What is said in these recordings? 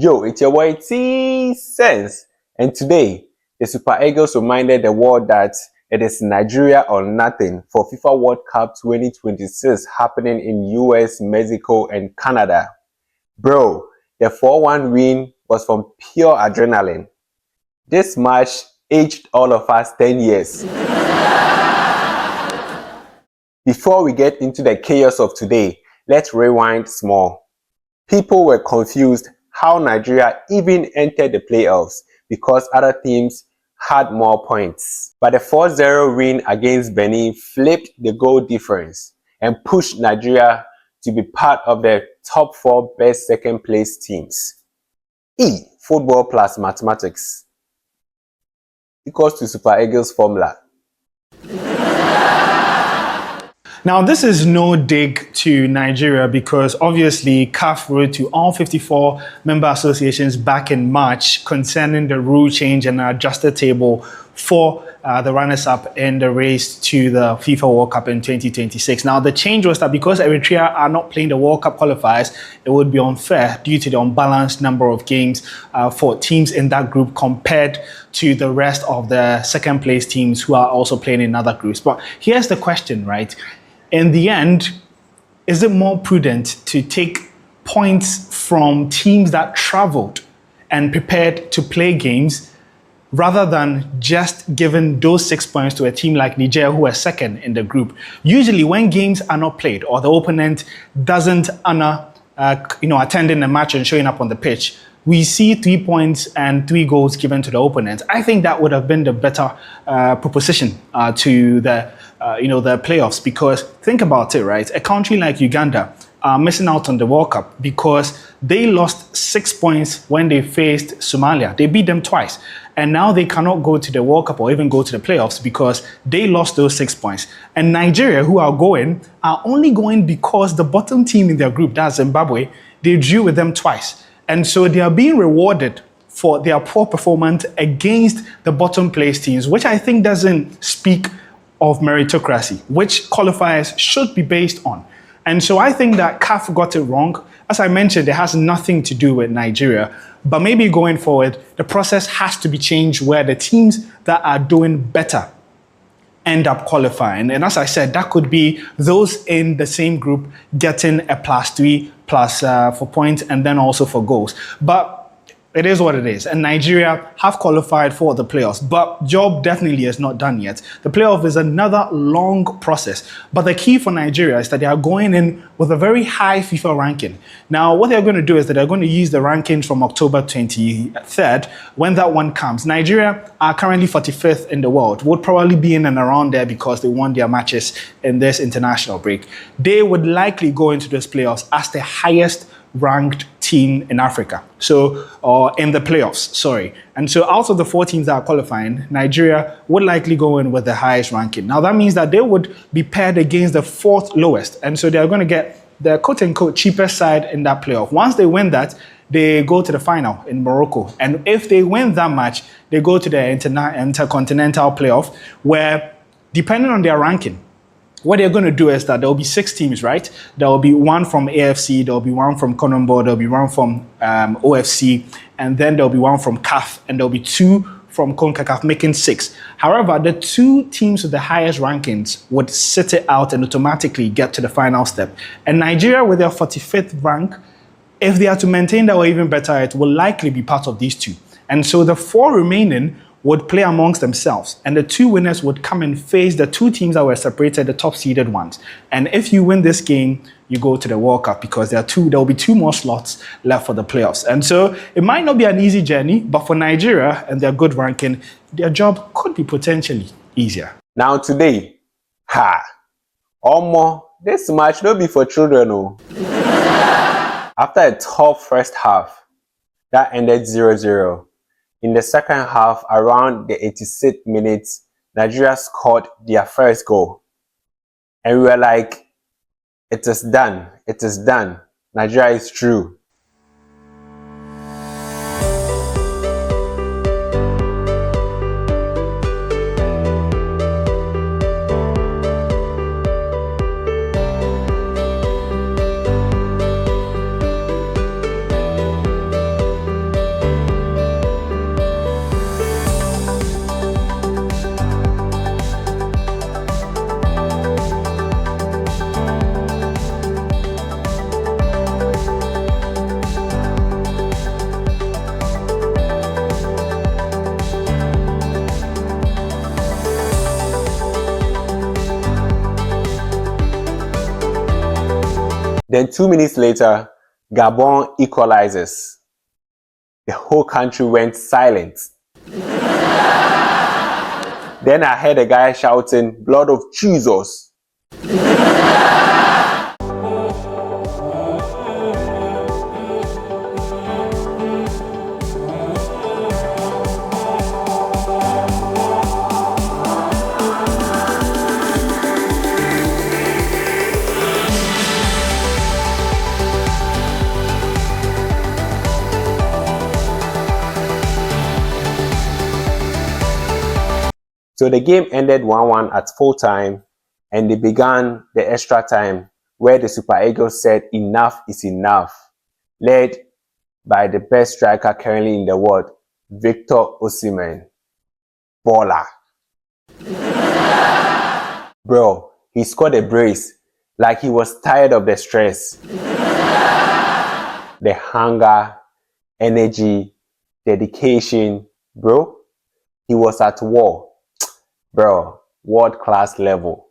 Yo, it's your boy T Sense, and today the Super Eagles reminded the world that it is Nigeria or nothing for FIFA World Cup 2026 happening in US, Mexico, and Canada. Bro, the 4-1 win was from pure adrenaline. This match aged all of us 10 years. Before we get into the chaos of today, let's rewind small. People were confused how Nigeria even entered the playoffs because other teams had more points. But the 4-0 win against Benin flipped the goal difference and pushed Nigeria to be part of the top 4 best second place teams. Football plus mathematics equals to Super Eagles formula. Now, this is no dig to Nigeria because obviously CAF wrote to all 54 member associations back in March concerning the rule change and adjusted table for the runners-up in the race to the FIFA World Cup in 2026. Now, the change was that because Eritrea are not playing the World Cup qualifiers, it would be unfair due to the unbalanced number of games for teams in that group compared to the rest of the second place teams who are also playing in other groups. But here's the question, right? In the end, is it more prudent to take points from teams that traveled and prepared to play games rather than just giving those 6 points to a team like Nigeria who are second in the group? Usually when games are not played or the opponent doesn't honor attending the match and showing up on the pitch, we see 3 points and 3 goals given to the opponent. I think that would have been the better proposition to the playoffs, because think about it, right? A country like Uganda are missing out on the World Cup because they lost 6 points when they faced Somalia. They beat them twice. And now they cannot go to the World Cup or even go to the playoffs because they lost those 6 points. And Nigeria, who are only going because the bottom team in their group, that's Zimbabwe, they drew with them twice. And so they are being rewarded for their poor performance against the bottom place teams, which I think doesn't speak of meritocracy, which qualifiers should be based on. And so I think that CAF got it wrong. As I mentioned, it has nothing to do with Nigeria, but maybe going forward, the process has to be changed where the teams that are doing better end up qualifying. And as I said, that could be those in the same group getting a +3 plus for points and then also for goals. But it is what it is. And Nigeria have qualified for the playoffs, but job definitely is not done yet. The playoff is another long process. But the key for Nigeria is that they are going in with a very high FIFA ranking. Now, what they're going to do is that they're going to use the rankings from October 23rd when that one comes. Nigeria are currently 45th in the world, would probably be in and around there because they won their matches in this international break. They would likely go into those playoffs as the highest ranked team in Africa, or in the playoffs, sorry. And so out of the 4 teams that are qualifying, Nigeria would likely go in with the highest ranking. Now that means that they would be paired against the 4th lowest. And so they're going to get the quote-unquote cheapest side in that playoff. Once they win that, they go to the final in Morocco. And if they win that match, they go to the intercontinental playoff where, depending on their ranking, what they're going to do is that there will be 6 teams, right? There will be 1 from AFC, there will be 1 from Congo, there will be 1 from OFC, and then there will be 1 from CAF, and there will be 2 from CONCACAF, making 6. However, the 2 teams with the highest rankings would sit it out and automatically get to the final step. And Nigeria, with their 45th rank, if they are to maintain that or even better, it will likely be part of these 2. And so the 4 remaining would play amongst themselves, and the 2 winners would come and face the 2 teams that were separated, the top-seeded ones. And if you win this game, you go to the World Cup because there will be 2 more slots left for the playoffs. And so it might not be an easy journey, but for Nigeria and their good ranking, their job could be potentially easier. Now today, this match no be for children. After a tough first half that ended 0-0, in the second half, around the 86th minute, Nigeria scored their first goal. And we were like, it is done. It is done. Nigeria is through. Then 2 minutes later, Gabon equalizes. The whole country went silent. Then I heard a guy shouting, "Blood of Jesus." So the game ended 1-1 at full time, and they began the extra time where the Super Eagles said enough is enough, led by the best striker currently in the world, Victor Osimhen. Baller. Bro, he scored a brace like he was tired of the stress, the hunger, energy, dedication. Bro, he was at war. Bro, world class level.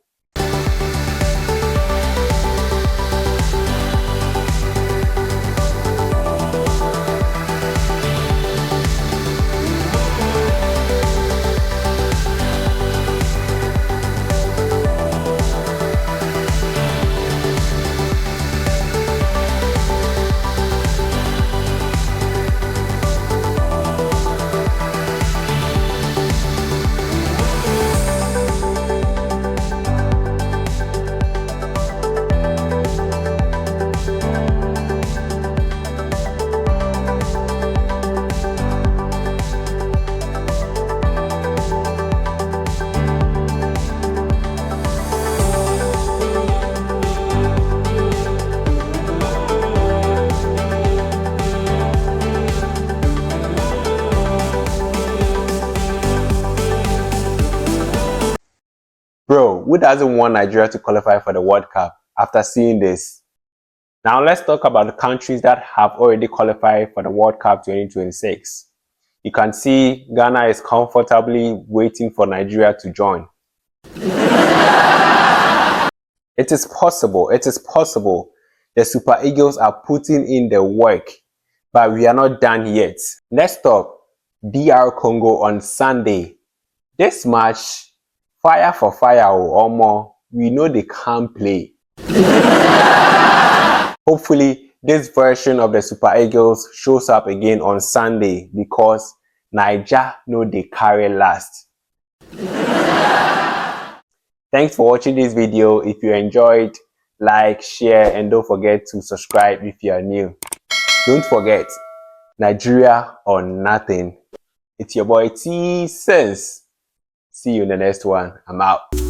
Bro, who doesn't want Nigeria to qualify for the World Cup after seeing this? Now let's talk about the countries that have already qualified for the World Cup 2026. You can see Ghana is comfortably waiting for Nigeria to join. It is possible, it is possible. The Super Eagles are putting in the work, but we are not done yet. Next up, DR Congo on Sunday. This match, fire for fire or more, we know they can't play. Hopefully, this version of the Super Eagles shows up again on Sunday because Naija know they carry last. Thanks for watching this video. If you enjoyed, like, share, and don't forget to subscribe if you are new. Don't forget, Nigeria or nothing. It's your boy T Sense. See you in the next one. I'm out.